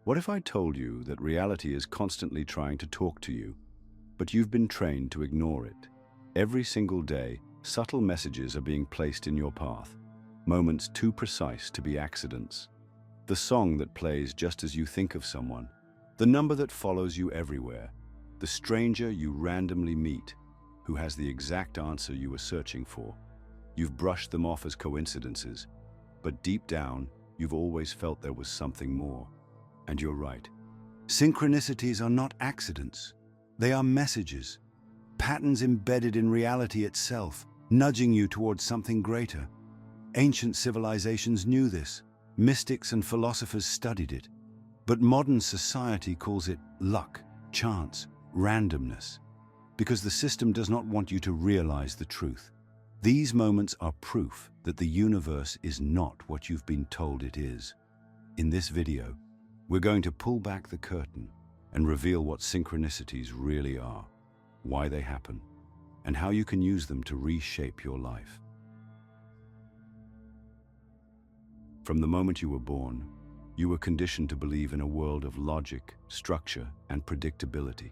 What if I told you that reality is constantly trying to talk to you, but you've been trained to ignore it? Every single day, subtle messages are being placed in your path, moments too precise to be accidents. The song that plays just as you think of someone, the number that follows you everywhere, the stranger you randomly meet who has the exact answer you were searching for. You've brushed them off as coincidences, but deep down, you've always felt there was something more. And you're right. Synchronicities are not accidents. They are messages, patterns embedded in reality itself, nudging you towards something greater. Ancient civilizations knew this. Mystics and philosophers studied it. But modern society calls it luck, chance, randomness, because the system does not want you to realize the truth. These moments are proof that the universe is not what you've been told it is. In this video, we're going to pull back the curtain and reveal what synchronicities really are, why they happen, and how you can use them to reshape your life. From the moment you were born, you were conditioned to believe in a world of logic, structure, and predictability.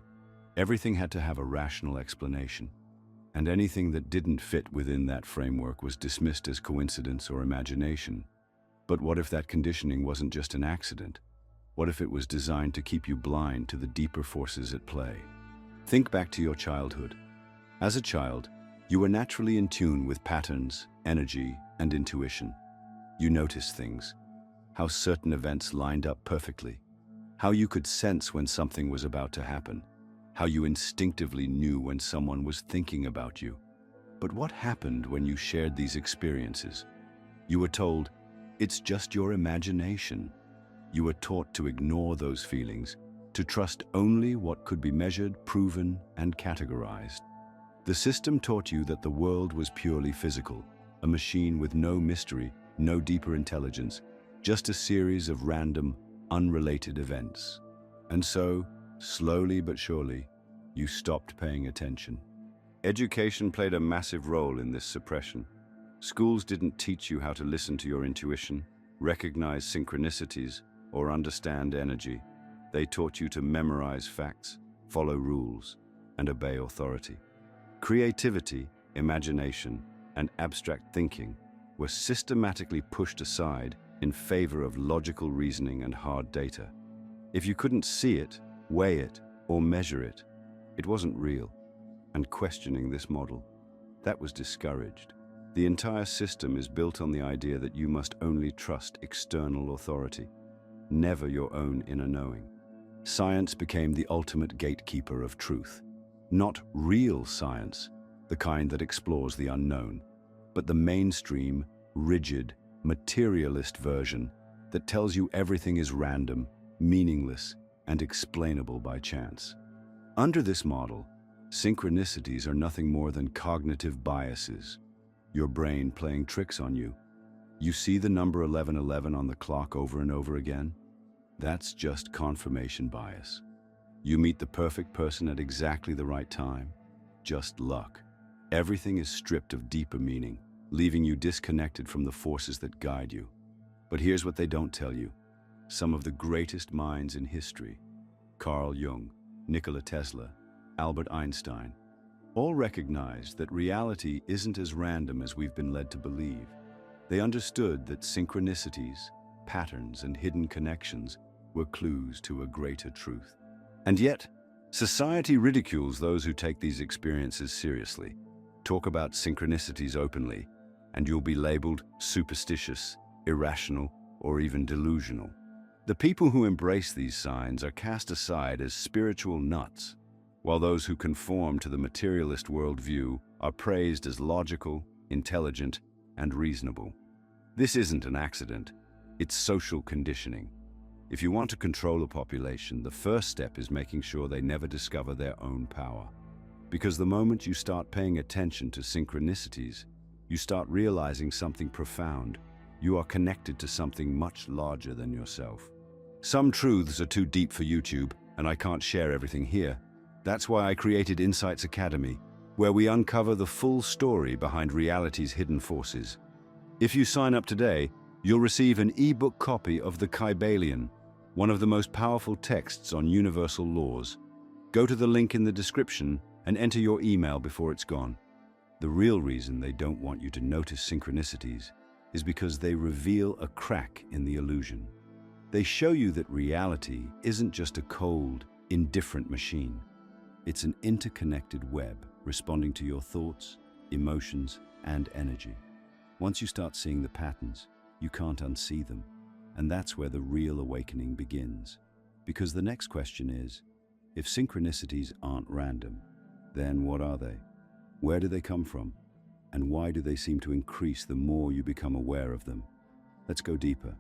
Everything had to have a rational explanation, and anything that didn't fit within that framework was dismissed as coincidence or imagination. But what if that conditioning wasn't just an accident? What if it was designed to keep you blind to the deeper forces at play? Think back to your childhood. As a child, you were naturally in tune with patterns, energy, and intuition. You noticed things, how certain events lined up perfectly, how you could sense when something was about to happen, how you instinctively knew when someone was thinking about you. But what happened when you shared these experiences? You were told, it's just your imagination. You were taught to ignore those feelings, to trust only what could be measured, proven, and categorized. The system taught you that the world was purely physical, a machine with no mystery, no deeper intelligence, just a series of random, unrelated events. And so, slowly but surely, you stopped paying attention. Education played a massive role in this suppression. Schools didn't teach you how to listen to your intuition, recognize synchronicities, or understand energy. They taught you to memorize facts, follow rules, and obey authority. Creativity, imagination, and abstract thinking were systematically pushed aside in favor of logical reasoning and hard data. If you couldn't see it, weigh it, or measure it, it wasn't real. And questioning this model, that was discouraged. The entire system is built on the idea that you must only trust external authority, never your own inner knowing. Science became the ultimate gatekeeper of truth. Not real science, the kind that explores the unknown, but the mainstream, rigid, materialist version that tells you everything is random, meaningless, and explainable by chance. Under this model, synchronicities are nothing more than cognitive biases, your brain playing tricks on you. You see the number 1111 on the clock over and over again? That's just confirmation bias. You meet the perfect person at exactly the right time. Just luck. Everything is stripped of deeper meaning, leaving you disconnected from the forces that guide you. But here's what they don't tell you. Some of the greatest minds in history, Carl Jung, Nikola Tesla, Albert Einstein, all recognized that reality isn't as random as we've been led to believe. They understood that synchronicities, patterns, and hidden connections were clues to a greater truth. And yet, society ridicules those who take these experiences seriously. Talk about synchronicities openly, and you'll be labeled superstitious, irrational, or even delusional. The people who embrace these signs are cast aside as spiritual nuts, while those who conform to the materialist worldview are praised as logical, intelligent, and reasonable. This isn't an accident, it's social conditioning. If you want to control a population, the first step is making sure they never discover their own power. Because the moment you start paying attention to synchronicities, you start realizing something profound. You are connected to something much larger than yourself. Some truths are too deep for YouTube, and I can't share everything here. That's why I created Insights Academy, where we uncover the full story behind reality's hidden forces. If you sign up today, you'll receive an ebook copy of The Kybalion, one of the most powerful texts on universal laws. Go to the link in the description and enter your email before it's gone. The real reason they don't want you to notice synchronicities is because they reveal a crack in the illusion. They show you that reality isn't just a cold, indifferent machine. It's an interconnected web responding to your thoughts, emotions, and energy. Once you start seeing the patterns, you can't unsee them. And that's where the real awakening begins. Because the next question is, if synchronicities aren't random, then what are they? Where do they come from? And why do they seem to increase the more you become aware of them? Let's go deeper.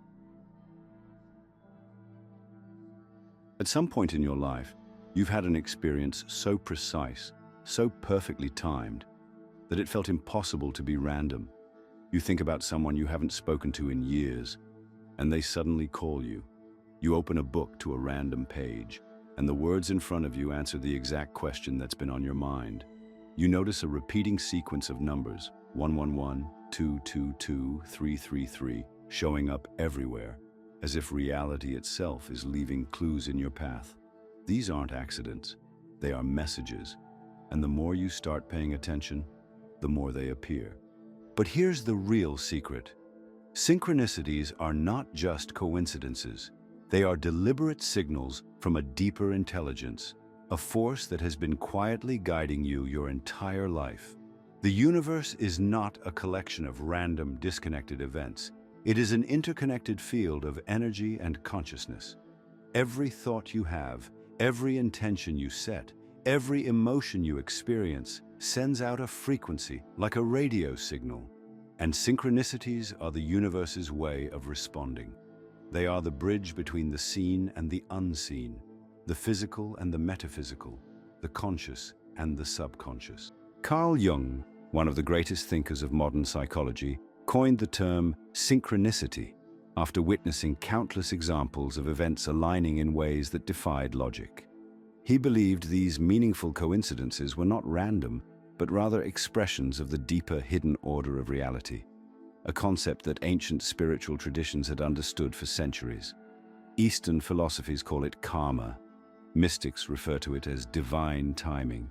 At some point in your life, you've had an experience so precise, so perfectly timed, that it felt impossible to be random. You think about someone you haven't spoken to in years, and they suddenly call you. You open a book to a random page, and the words in front of you answer the exact question that's been on your mind. You notice a repeating sequence of numbers, 111, 222, 333, showing up everywhere, as if reality itself is leaving clues in your path. These aren't accidents, they are messages, and the more you start paying attention, the more they appear. But here's the real secret. Synchronicities are not just coincidences. They are deliberate signals from a deeper intelligence, a force that has been quietly guiding you your entire life. The universe is not a collection of random, disconnected events. It is an interconnected field of energy and consciousness. Every thought you have, every intention you set, every emotion you experience sends out a frequency like a radio signal. And synchronicities are the universe's way of responding. They are the bridge between the seen and the unseen, the physical and the metaphysical, the conscious and the subconscious. Carl Jung, one of the greatest thinkers of modern psychology, coined the term synchronicity after witnessing countless examples of events aligning in ways that defied logic. He believed these meaningful coincidences were not random, but rather expressions of the deeper hidden order of reality, a concept that ancient spiritual traditions had understood for centuries. Eastern philosophies call it karma. Mystics refer to it as divine timing.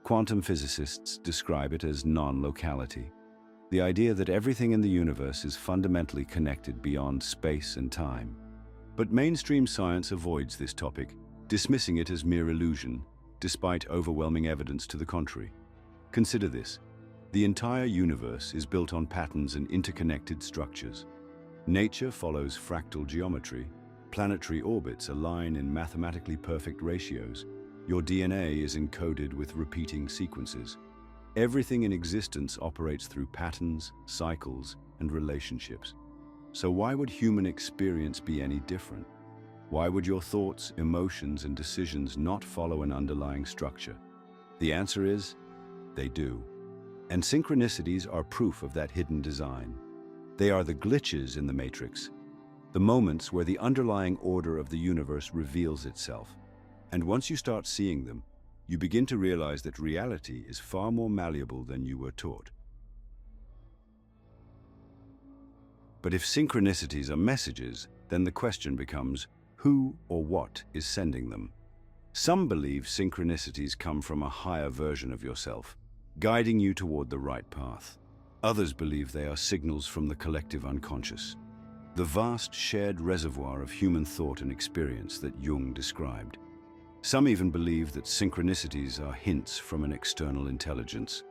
Quantum physicists describe it as non-locality, the idea that everything in the universe is fundamentally connected beyond space and time. But mainstream science avoids this topic, dismissing it as mere illusion, despite overwhelming evidence to the contrary. Consider this. The entire universe is built on patterns and interconnected structures. Nature follows fractal geometry. Planetary orbits align in mathematically perfect ratios. Your DNA is encoded with repeating sequences. Everything in existence operates through patterns, cycles, and relationships. So why would human experience be any different? Why would your thoughts, emotions, and decisions not follow an underlying structure? The answer is, they do. And synchronicities are proof of that hidden design. They are the glitches in the matrix, the moments where the underlying order of the universe reveals itself. And once you start seeing them, you begin to realize that reality is far more malleable than you were taught. But if synchronicities are messages, then the question becomes, who or what is sending them? Some believe synchronicities come from a higher version of yourself, guiding you toward the right path. Others believe they are signals from the collective unconscious, the vast shared reservoir of human thought and experience that Jung described. Some even believe that synchronicities are hints from an external intelligence,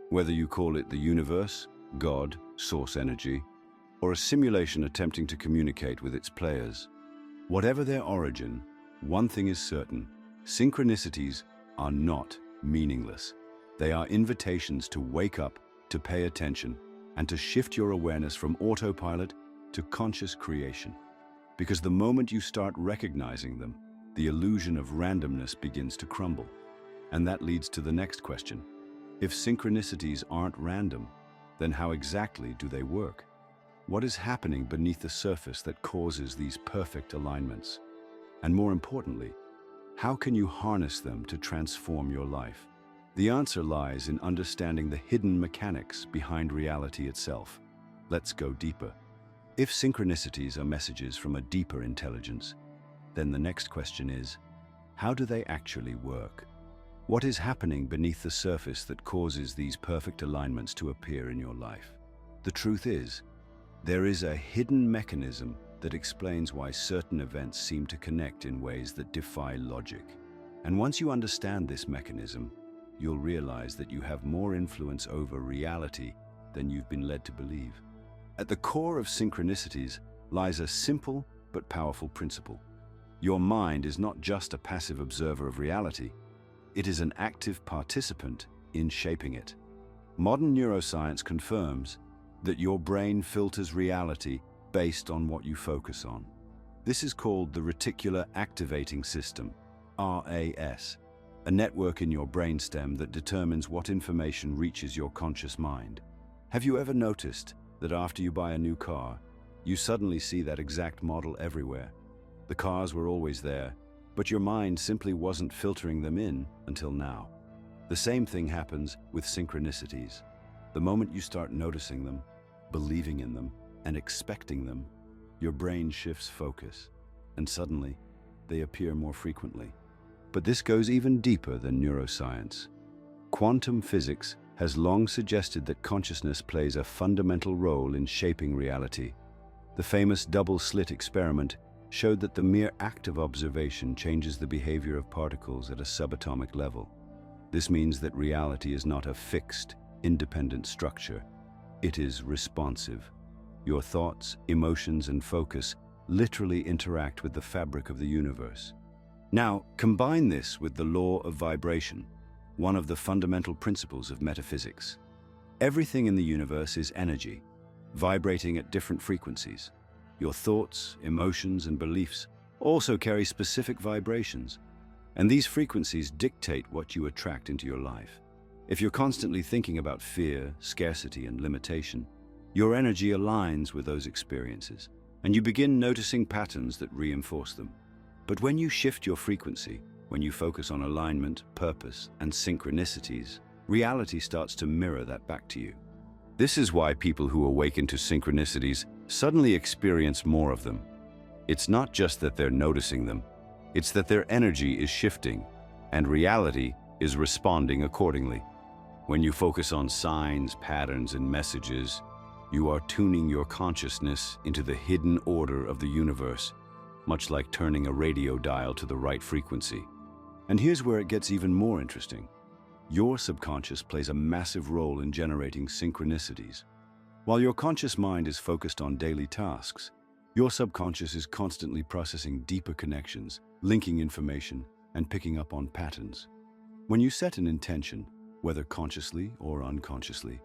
whether you call it the universe, God, source energy, or a simulation attempting to communicate with its players. Whatever their origin, one thing is certain: synchronicities are not meaningless. They are invitations to wake up, to pay attention, and to shift your awareness from autopilot to conscious creation. Because the moment you start recognizing them, the illusion of randomness begins to crumble. And that leads to the next question. If synchronicities aren't random, then how exactly do they work? What is happening beneath the surface that causes these perfect alignments? And more importantly, how can you harness them to transform your life? The answer lies in understanding the hidden mechanics behind reality itself. Let's go deeper. If synchronicities are messages from a deeper intelligence, then the next question is, how do they actually work? What is happening beneath the surface that causes these perfect alignments to appear in your life? The truth is, there is a hidden mechanism that explains why certain events seem to connect in ways that defy logic. And once you understand this mechanism, you'll realize that you have more influence over reality than you've been led to believe. At the core of synchronicities lies a simple but powerful principle. Your mind is not just a passive observer of reality, it is an active participant in shaping it. Modern neuroscience confirms that your brain filters reality based on what you focus on. This is called the reticular activating system, RAS, a network in your brainstem that determines what information reaches your conscious mind. Have you ever noticed that after you buy a new car, you suddenly see that exact model everywhere? The cars were always there, but your mind simply wasn't filtering them in until now. The same thing happens with synchronicities. The moment you start noticing them, believing in them, and expecting them, your brain shifts focus, and suddenly they appear more frequently. But this goes even deeper than neuroscience. Quantum physics has long suggested that consciousness plays a fundamental role in shaping reality. The famous double-slit experiment showed that the mere act of observation changes the behavior of particles at a subatomic level. This means that reality is not a fixed, independent structure. It is responsive. Your thoughts, emotions, and focus literally interact with the fabric of the universe. Now, combine this with the law of vibration, one of the fundamental principles of metaphysics. Everything in the universe is energy, vibrating at different frequencies. Your thoughts, emotions, and beliefs also carry specific vibrations, and these frequencies dictate what you attract into your life. If you're constantly thinking about fear, scarcity, and limitation, your energy aligns with those experiences, and you begin noticing patterns that reinforce them. But when you shift your frequency, when you focus on alignment, purpose, and synchronicities, reality starts to mirror that back to you. This is why people who awaken to synchronicities suddenly experience more of them. It's not just that they're noticing them, it's that their energy is shifting, and reality is responding accordingly. When you focus on signs, patterns, and messages, you are tuning your consciousness into the hidden order of the universe, much like turning a radio dial to the right frequency. And here's where it gets even more interesting. Your subconscious plays a massive role in generating synchronicities. While your conscious mind is focused on daily tasks, your subconscious is constantly processing deeper connections, linking information, and picking up on patterns. When you set an intention, whether consciously or unconsciously,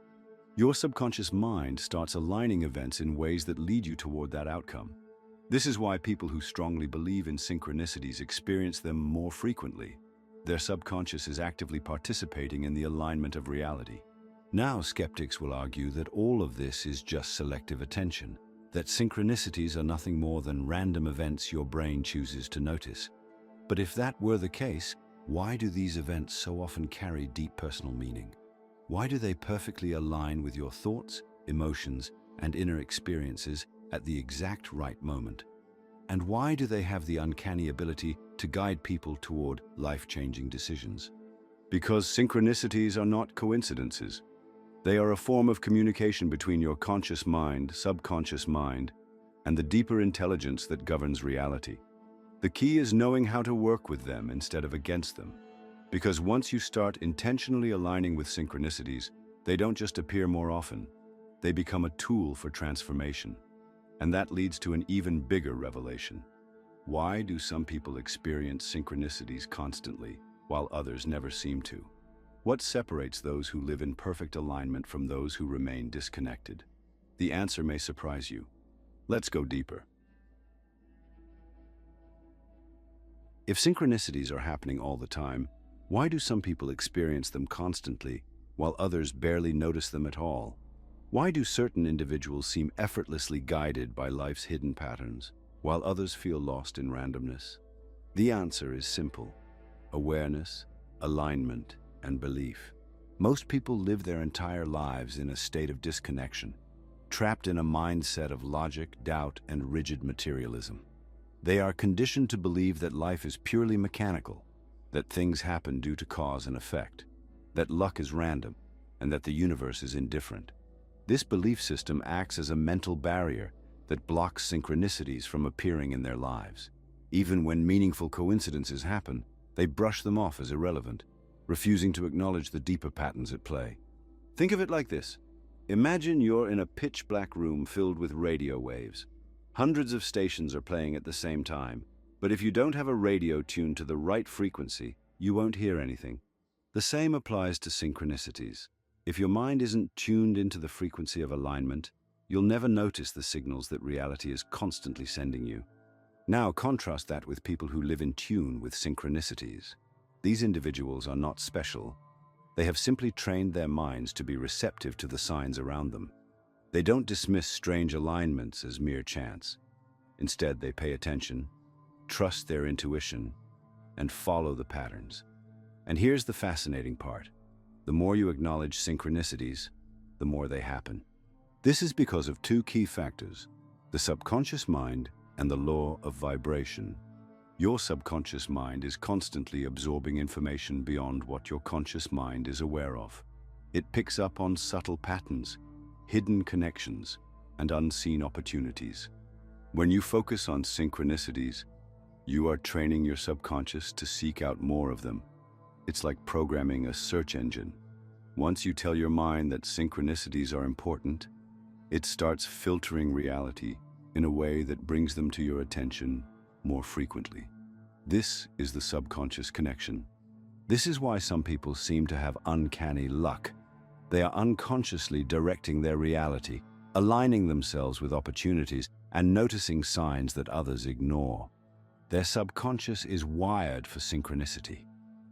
your subconscious mind starts aligning events in ways that lead you toward that outcome. This is why people who strongly believe in synchronicities experience them more frequently. Their subconscious is actively participating in the alignment of reality. Now, skeptics will argue that all of this is just selective attention, that synchronicities are nothing more than random events your brain chooses to notice. But if that were the case, why do these events so often carry deep personal meaning? Why do they perfectly align with your thoughts, emotions, and inner experiences at the exact right moment? And why do they have the uncanny ability to guide people toward life-changing decisions? Because synchronicities are not coincidences. They are a form of communication between your conscious mind, subconscious mind, and the deeper intelligence that governs reality. The key is knowing how to work with them instead of against them. Because once you start intentionally aligning with synchronicities, they don't just appear more often, they become a tool for transformation. And that leads to an even bigger revelation. Why do some people experience synchronicities constantly, while others never seem to? What separates those who live in perfect alignment from those who remain disconnected? The answer may surprise you. Let's go deeper. If synchronicities are happening all the time, why do some people experience them constantly, while others barely notice them at all? Why do certain individuals seem effortlessly guided by life's hidden patterns, while others feel lost in randomness? The answer is simple: awareness, alignment, and belief. Most people live their entire lives in a state of disconnection, trapped in a mindset of logic, doubt, and rigid materialism. They are conditioned to believe that life is purely mechanical, that things happen due to cause and effect, that luck is random, and that the universe is indifferent. This belief system acts as a mental barrier that blocks synchronicities from appearing in their lives. Even when meaningful coincidences happen, they brush them off as irrelevant, refusing to acknowledge the deeper patterns at play. Think of it like this. Imagine you're in a pitch-black room filled with radio waves. Hundreds of stations are playing at the same time, but if you don't have a radio tuned to the right frequency, you won't hear anything. The same applies to synchronicities. If your mind isn't tuned into the frequency of alignment, you'll never notice the signals that reality is constantly sending you. Now contrast that with people who live in tune with synchronicities. These individuals are not special. They have simply trained their minds to be receptive to the signs around them. They don't dismiss strange alignments as mere chance. Instead, they pay attention, trust their intuition, and follow the patterns. And here's the fascinating part. The more you acknowledge synchronicities, the more they happen. This is because of two key factors: the subconscious mind and the law of vibration. Your subconscious mind is constantly absorbing information beyond what your conscious mind is aware of. It picks up on subtle patterns, hidden connections, and unseen opportunities. When you focus on synchronicities, you are training your subconscious to seek out more of them. It's like programming a search engine. Once you tell your mind that synchronicities are important, it starts filtering reality in a way that brings them to your attention more frequently. This is the subconscious connection. This is why some people seem to have uncanny luck. They are unconsciously directing their reality, aligning themselves with opportunities, and noticing signs that others ignore. Their subconscious is wired for synchronicity.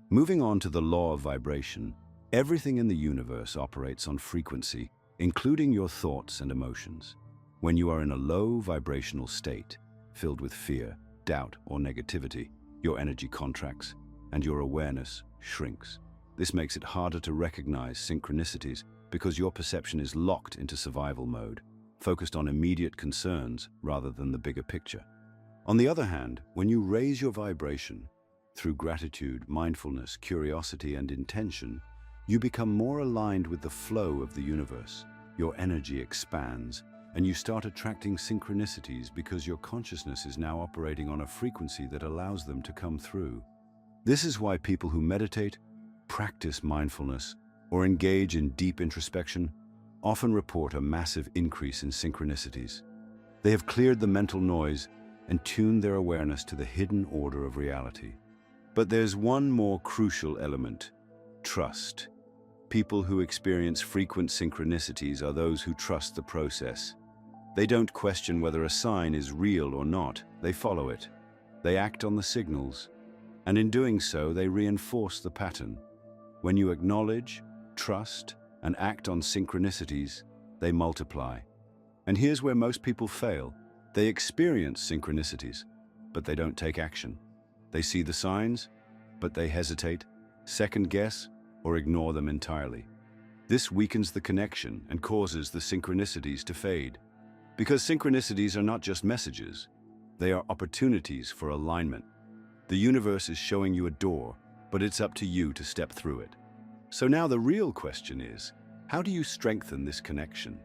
Moving on to the law of vibration, everything in the universe operates on frequency, including your thoughts and emotions. When you are in a low vibrational state, filled with fear, doubt, or negativity, your energy contracts and your awareness shrinks. This makes it harder to recognize synchronicities because your perception is locked into survival mode, focused on immediate concerns rather than the bigger picture. On the other hand, when you raise your vibration through gratitude, mindfulness, curiosity, and intention, you become more aligned with the flow of the universe. Your energy expands, and you start attracting synchronicities because your consciousness is now operating on a frequency that allows them to come through. This is why people who meditate, practice mindfulness, or engage in deep introspection often report a massive increase in synchronicities. They have cleared the mental noise and tuned their awareness to the hidden order of reality. But there's one more crucial element: trust. People who experience frequent synchronicities are those who trust the process. They don't question whether a sign is real or not. They follow it. They act on the signals, and in doing so, they reinforce the pattern. When you acknowledge, trust, and act on synchronicities, they multiply. And here's where most people fail. They experience synchronicities, but they don't take action. They see the signs, but they hesitate, second guess, or ignore them entirely. This weakens the connection and causes the synchronicities to fade. Because synchronicities are not just messages, they are opportunities for alignment. The universe is showing you a door, but it's up to you to step through it. So now the real question is, how do you strengthen this connection?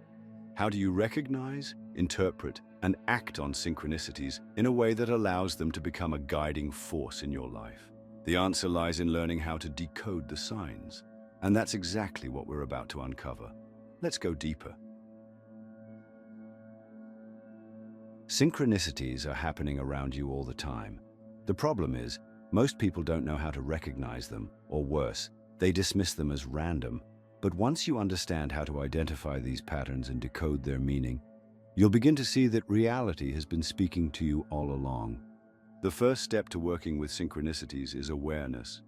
How do you recognize, interpret, and act on synchronicities in a way that allows them to become a guiding force in your life? The answer lies in learning how to decode the signs. And that's exactly what we're about to uncover. Let's go deeper. Synchronicities are happening around you all the time. The problem is, most people don't know how to recognize them, or worse, they dismiss them as random. But once you understand how to identify these patterns and decode their meaning, you'll begin to see that reality has been speaking to you all along. The first step to working with synchronicities is awareness.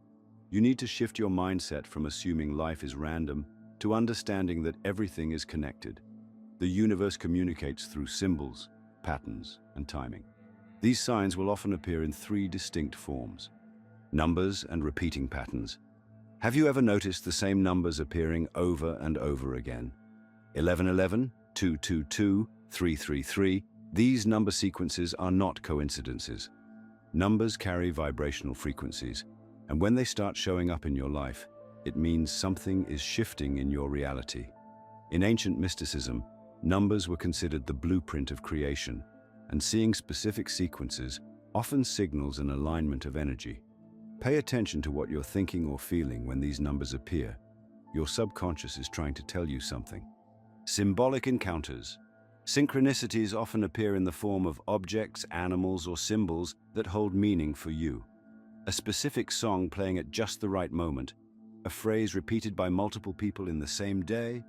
You need to shift your mindset from assuming life is random to understanding that everything is connected. The universe communicates through symbols, patterns, and timing. These signs will often appear in three distinct forms: numbers and repeating patterns. Have you ever noticed the same numbers appearing over and over again? 1111, 222, 333. These number sequences are not coincidences. Numbers carry vibrational frequencies, and when they start showing up in your life, it means something is shifting in your reality. In ancient mysticism, numbers were considered the blueprint of creation, and seeing specific sequences often signals an alignment of energy. Pay attention to what you're thinking or feeling when these numbers appear. Your subconscious is trying to tell you something. Symbolic encounters. Synchronicities often appear in the form of objects, animals, or symbols that hold meaning for you. A specific song playing at just the right moment, a phrase repeated by multiple people in the same day,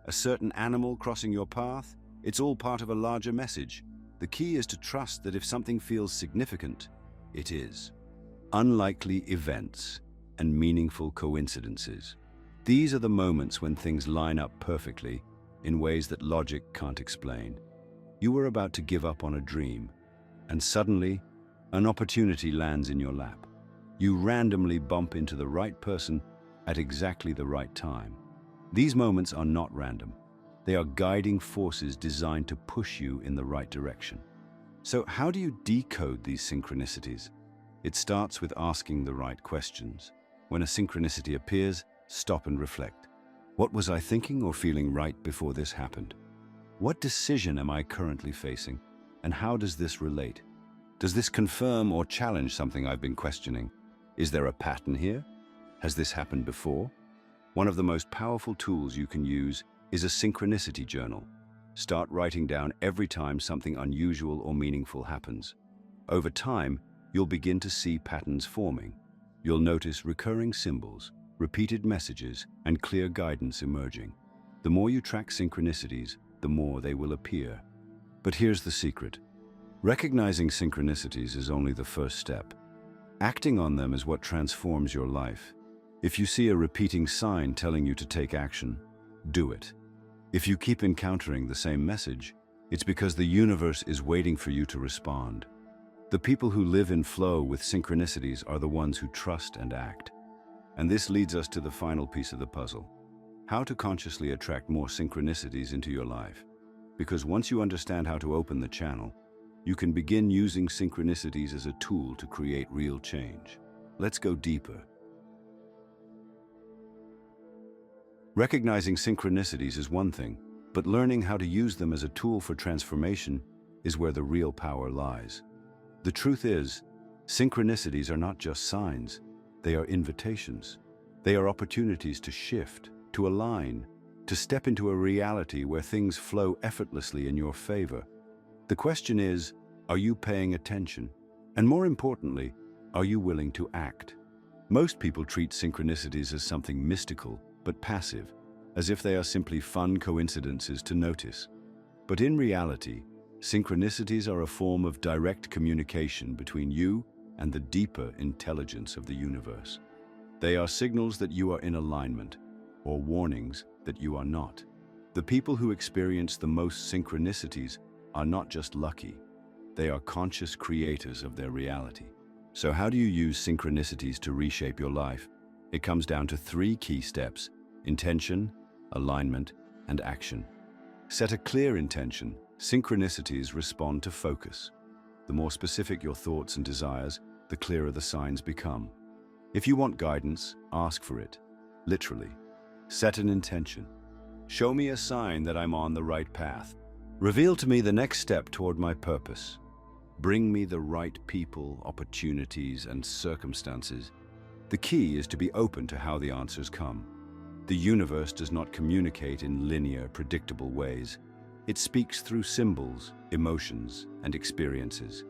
a certain animal crossing your path, it's all part of a larger message. The key is to trust that if something feels significant, it is. Unlikely events and meaningful coincidences. These are the moments when things line up perfectly in ways that logic can't explain. You were about to give up on a dream, and suddenly, an opportunity lands in your lap. You randomly bump into the right person at exactly the right time. These moments are not random. They are guiding forces designed to push you in the right direction. So how do you decode these synchronicities? It starts with asking the right questions. When a synchronicity appears, stop and reflect. What was I thinking or feeling right before this happened? What decision am I currently facing? And how does this relate? Does this confirm or challenge something I've been questioning? Is there a pattern here? Has this happened before? One of the most powerful tools you can use is a synchronicity journal. Start writing down every time something unusual or meaningful happens. Over time, you'll begin to see patterns forming. You'll notice recurring symbols, repeated messages, and clear guidance emerging. The more you track synchronicities, the more they will appear. But here's the secret. Recognizing synchronicities is only the first step. Acting on them is what transforms your life. If you see a repeating sign telling you to take action, do it. If you keep encountering the same message, it's because the universe is waiting for you to respond. The people who live in flow with synchronicities are the ones who trust and act. And this leads us to the final piece of the puzzle. How to consciously attract more synchronicities into your life. Because once you understand how to open the channel, you can begin using synchronicities as a tool to create real change. Let's go deeper. Recognizing synchronicities is one thing, but learning how to use them as a tool for transformation is where the real power lies. The truth is, synchronicities are not just signs, they are invitations. They are opportunities to shift, to align, to step into a reality where things flow effortlessly in your favor. The question is, are you paying attention? And more importantly, are you willing to act? Most people treat synchronicities as something mystical but passive, as if they are simply fun coincidences to notice. But in reality, synchronicities are a form of direct communication between you and the deeper intelligence of the universe. They are signals that you are in alignment, or warnings that you are not. The people who experience the most synchronicities are not just lucky, they are conscious creators of their reality. So how do you use synchronicities to reshape your life? It comes down to 3 key steps: intention, alignment, and action. Set a clear intention. Synchronicities respond to focus. The more specific your thoughts and desires, the clearer the signs become. If you want guidance, ask for it. Literally. Set an intention. Show me a sign that I'm on the right path. Reveal to me the next step toward my purpose. Bring me the right people, opportunities, and circumstances. The key is to be open to how the answers come. The universe does not communicate in linear, predictable ways. It speaks through symbols, emotions, and experiences.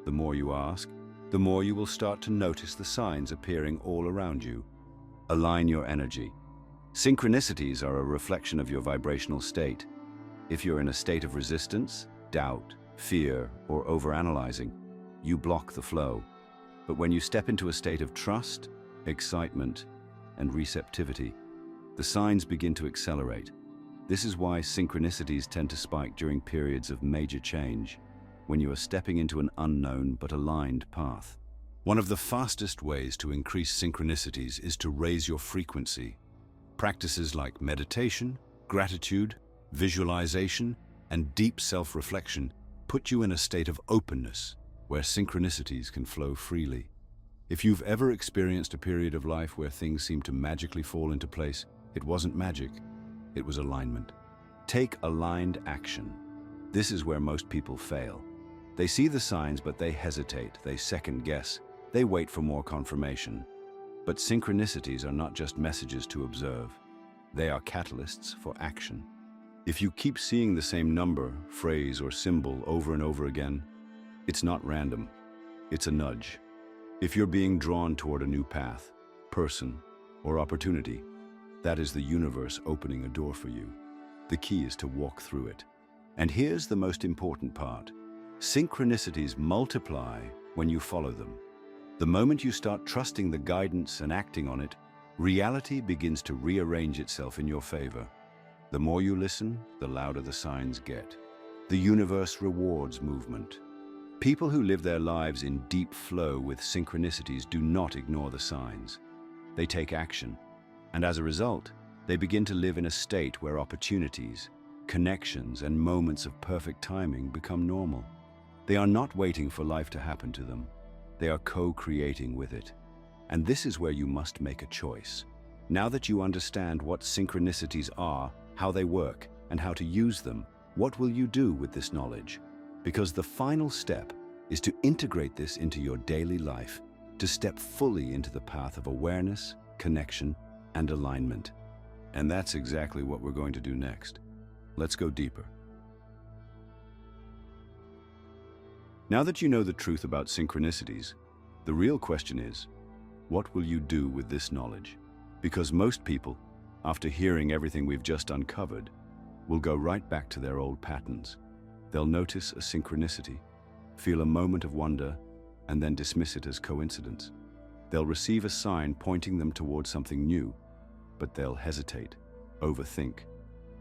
The more you ask, the more you will start to notice the signs appearing all around you. Align your energy. Synchronicities are a reflection of your vibrational state. If you're in a state of resistance, doubt, fear, or overanalyzing, you block the flow. But when you step into a state of trust, excitement, and receptivity, the signs begin to accelerate. This is why synchronicities tend to spike during periods of major change, when you are stepping into an unknown but aligned path. One of the fastest ways to increase synchronicities is to raise your frequency. Practices like meditation, gratitude, visualization, and deep self-reflection put you in a state of openness where synchronicities can flow freely. If you've ever experienced a period of life where things seem to magically fall into place, it wasn't magic, it was alignment. Take aligned action. This is where most people fail. They see the signs, but they hesitate, they second guess, they wait for more confirmation. But synchronicities are not just messages to observe. They are catalysts for action. If you keep seeing the same number, phrase, or symbol over and over again, it's not random, it's a nudge. If you're being drawn toward a new path, person, or opportunity, that is the universe opening a door for you. The key is to walk through it. And here's the most important part. Synchronicities multiply when you follow them. The moment you start trusting the guidance and acting on it, reality begins to rearrange itself in your favor. The more you listen, the louder the signs get. The universe rewards movement. People who live their lives in deep flow with synchronicities do not ignore the signs. They take action, and as a result, they begin to live in a state where opportunities, connections, and moments of perfect timing become normal. They are not waiting for life to happen to them. They are co-creating with it. And this is where you must make a choice. Now that you understand what synchronicities are, how they work, and how to use them, what will you do with this knowledge? Because the final step is to integrate this into your daily life, to step fully into the path of awareness, connection, and alignment. And that's exactly what we're going to do next. Let's go deeper. Now that you know the truth about synchronicities, the real question is, what will you do with this knowledge? Because most people, after hearing everything we've just uncovered, will go right back to their old patterns. They'll notice a synchronicity, feel a moment of wonder, and then dismiss it as coincidence. They'll receive a sign pointing them towards something new, but they'll hesitate, overthink,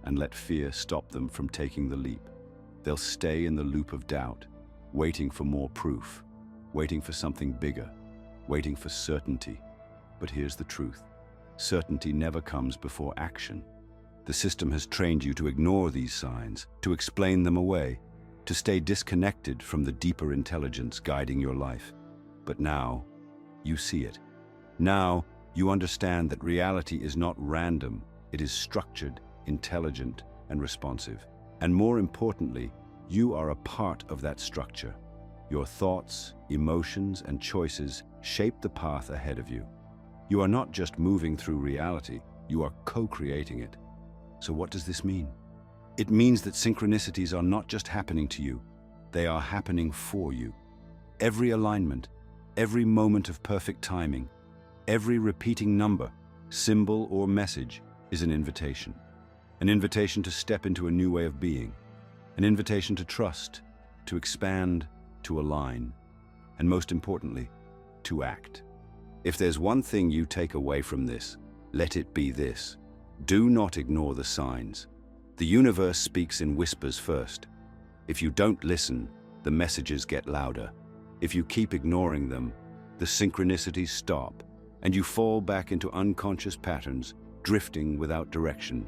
and let fear stop them from taking the leap. They'll stay in the loop of doubt, waiting for more proof, waiting for something bigger, waiting for certainty. But here's the truth. Certainty never comes before action. The system has trained you to ignore these signs, to explain them away, to stay disconnected from the deeper intelligence guiding your life. But now, you see it. Now, you understand that reality is not random. It is structured, intelligent, and responsive. And more importantly, you are a part of that structure. Your thoughts, emotions, and choices shape the path ahead of you. You are not just moving through reality, you are co-creating it. So what does this mean? It means that synchronicities are not just happening to you, they are happening for you. Every alignment, every moment of perfect timing, every repeating number, symbol, or message is an invitation. An invitation to step into a new way of being. An invitation to trust, to expand, to align, and most importantly, to act. If there's one thing you take away from this, let it be this. Do not ignore the signs. The universe speaks in whispers first. If you don't listen, the messages get louder. If you keep ignoring them, the synchronicities stop, and you fall back into unconscious patterns, drifting without direction.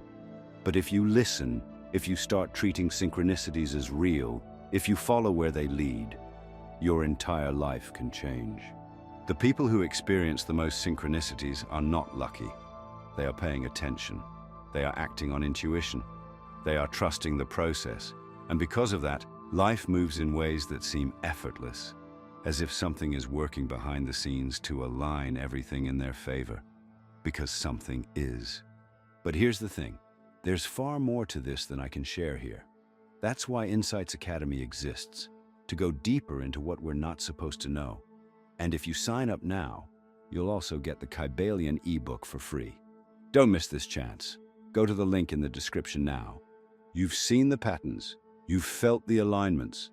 But if you listen, if you start treating synchronicities as real, if you follow where they lead, your entire life can change. The people who experience the most synchronicities are not lucky. They are paying attention. They are acting on intuition. They are trusting the process. And because of that, life moves in ways that seem effortless, as if something is working behind the scenes to align everything in their favor. Because something is. But here's the thing. There's far more to this than I can share here. That's why Insights Academy exists, to go deeper into what we're not supposed to know. And if you sign up now, you'll also get the Kybalion ebook for free. Don't miss this chance. Go to the link in the description now. You've seen the patterns. You've felt the alignments.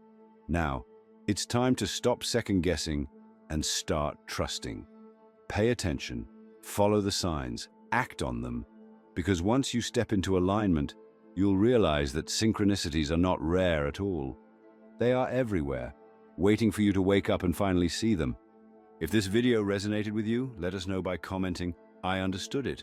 Now, it's time to stop second-guessing and start trusting. Pay attention, follow the signs, act on them, because once you step into alignment, you'll realize that synchronicities are not rare at all. They are everywhere, waiting for you to wake up and finally see them. If this video resonated with you, let us know by commenting, "I understood it,"